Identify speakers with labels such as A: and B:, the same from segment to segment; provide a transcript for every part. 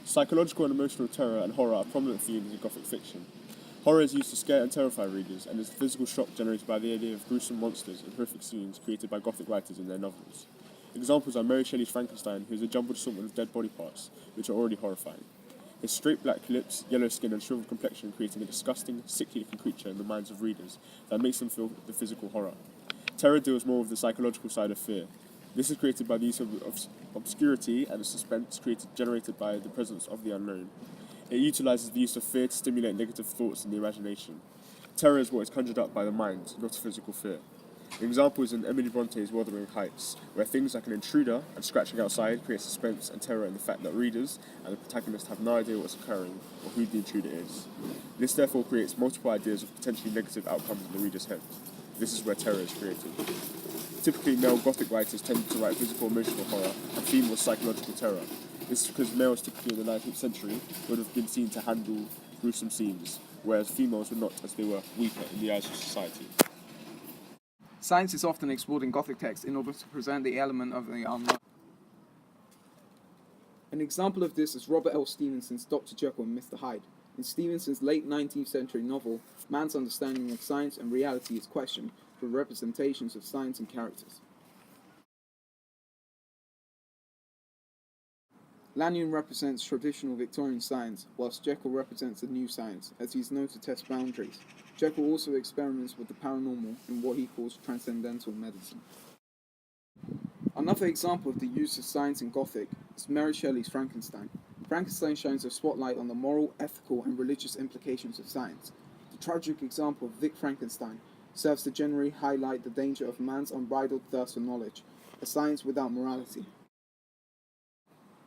A: Psychological and emotional terror and horror are prominent themes in Gothic fiction. Horror is used to scare and terrify readers, and is the physical shock generated by the idea of gruesome monsters and horrific scenes created by Gothic writers in their novels. Examples are Mary Shelley's Frankenstein, who is a jumbled assortment of dead body parts, which are already horrifying. His straight black lips, yellow skin, and shriveled complexion creating a disgusting, sickly-looking creature in the minds of readers that makes them feel the physical horror. Terror deals more with the psychological side of fear. This is created by the use of obscurity and the suspense generated by the presence of the unknown. It utilises the use of fear to stimulate negative thoughts in the imagination. Terror is what is conjured up by the mind, not a physical fear. An example is in Emily Bronte's Wuthering Heights, where things like an intruder and scratching outside create suspense and terror in the fact that readers and the protagonist have no idea what's occurring or who the intruder is. This therefore creates multiple ideas of potentially negative outcomes in the reader's head. This is where terror is created. Typically, male Gothic writers tended to write physical emotional horror, and female psychological terror. This is because males typically in the 19th century would have been seen to handle gruesome scenes, whereas females were not, as they were weaker in the eyes of society.
B: Science is often explored in Gothic texts in order to present the element of the unknown. An example of this is Robert L. Stevenson's Dr. Jekyll and Mr. Hyde. In Stevenson's late 19th century novel, man's understanding of science and reality is questioned through representations of science and characters. Lanyon represents traditional Victorian science, whilst Jekyll represents the new science, as he is known to test boundaries. Jekyll also experiments with the paranormal in what he calls transcendental medicine. Another example of the use of science in Gothic is Mary Shelley's Frankenstein. Frankenstein shines a spotlight on the moral, ethical, and religious implications of science. The tragic example of Vic Frankenstein serves to generally highlight the danger of man's unbridled thirst for knowledge, a science without morality.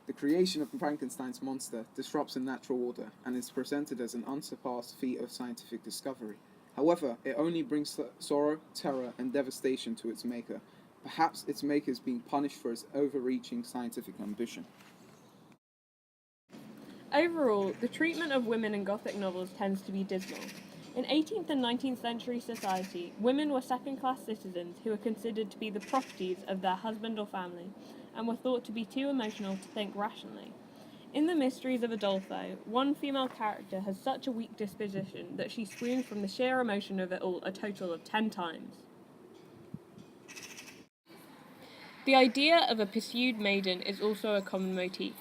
B: The creation of Frankenstein's monster disrupts the natural order and is presented as an unsurpassed feat of scientific discovery. However, it only brings sorrow, terror, and devastation to its maker. Perhaps its maker is being punished for its overreaching scientific ambition.
C: Overall, the treatment of women in Gothic novels tends to be dismal. In 18th and 19th century society, women were second-class citizens who were considered to be the properties of their husband or family, and were thought to be too emotional to think rationally. In the Mysteries of Udolpho, one female character has such a weak disposition that she swoons from the sheer emotion of it all a total of 10 times. The idea of a pursued maiden is also a common motif.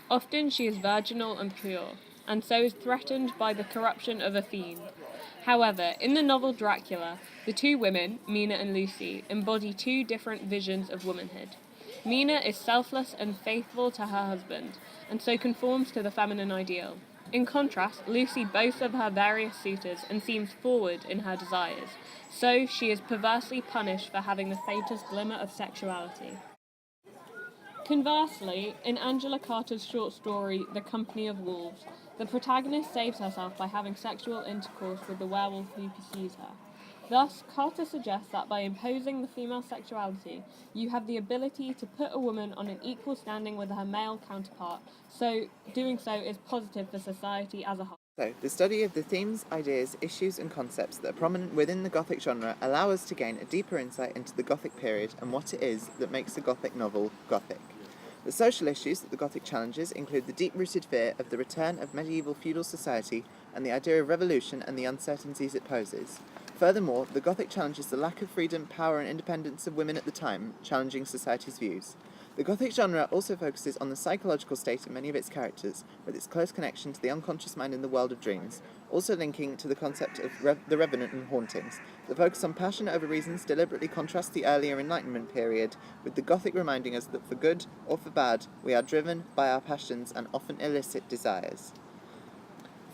C: Often she is virginal and pure, and so is threatened by the corruption of a fiend. However, in the novel Dracula, the two women, Mina and Lucy, embody two different visions of womanhood. Mina is selfless and faithful to her husband, and so conforms to the feminine ideal. In contrast, Lucy boasts of her various suitors and seems forward in her desires, so she is perversely punished for having the faintest glimmer of sexuality. Conversely, in Angela Carter's short story The Company of Wolves, the protagonist saves herself by having sexual intercourse with the werewolf who pursues her. Thus, Carter suggests that by imposing the female sexuality, you have the ability to put a woman on an equal standing with her male counterpart, so doing so is positive for society as a whole.
D: So, the study of the themes, ideas, issues and concepts that are prominent within the Gothic genre allow us to gain a deeper insight into the Gothic period and what it is that makes a Gothic novel Gothic. The social issues that the Gothic challenges include the deep-rooted fear of the return of medieval feudal society and the idea of revolution and the uncertainties it poses. Furthermore, the Gothic challenges the lack of freedom, power and independence of women at the time, challenging society's views. The Gothic genre also focuses on the psychological state of many of its characters, with its close connection to the unconscious mind in the world of dreams, also linking to the concept of the revenant and hauntings. The focus on passion over reasons deliberately contrasts the earlier Enlightenment period, with the Gothic reminding us that for good or for bad, we are driven by our passions and often illicit desires.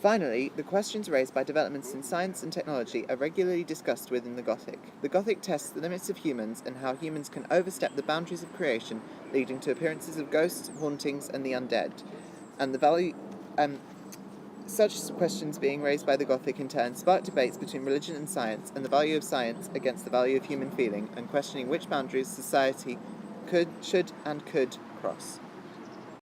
D: Finally, the questions raised by developments in science and technology are regularly discussed within the Gothic. The Gothic tests the limits of humans and how humans can overstep the boundaries of creation, leading to appearances of ghosts, hauntings, and the undead. And the value, such questions being raised by the Gothic in turn spark debates between religion and science, and the value of science against the value of human feeling, and questioning which boundaries society should and could cross.